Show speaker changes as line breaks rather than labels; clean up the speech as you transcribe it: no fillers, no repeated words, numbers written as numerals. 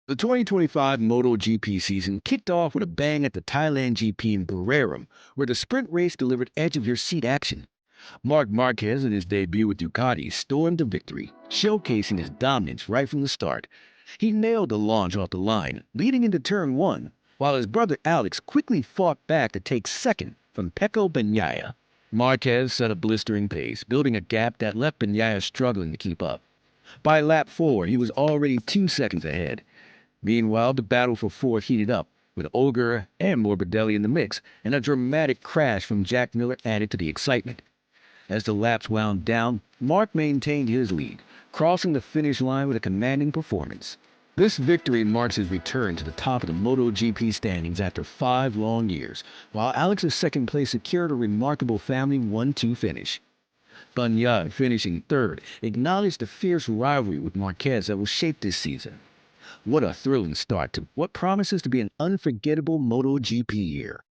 The 2025 MotoGP season kicked off with a bang at the Thailand GP in Buriram, where the sprint race delivered edge-of-your-seat action. Marc Marquez, in his debut with Ducati, stormed to victory, showcasing his dominance right from the start. He nailed the launch off the line, leading into turn one, while his brother Alex quickly fought back to take second from Pecco Bagnaia. Marquez set a blistering pace, building a gap that left Bagnaia struggling to keep up. By lap 4, he was already 2 seconds ahead. Meanwhile, the battle for fourth heated up, with Ogre and Morbidelli in the mix, and a dramatic crash from Jack Miller added to the excitement. As the laps wound down, Mark maintained his lead, crossing the finish line with a commanding performance. This victory marks his return to the top of the MotoGP standings after 5 long years, while Alex's second place secured a remarkable family 1-2 finish. Bagnaia, finishing third, acknowledged the fierce rivalry with Marquez that will shape this season. What a thrilling start to what promises to be an unforgettable MotoGP year.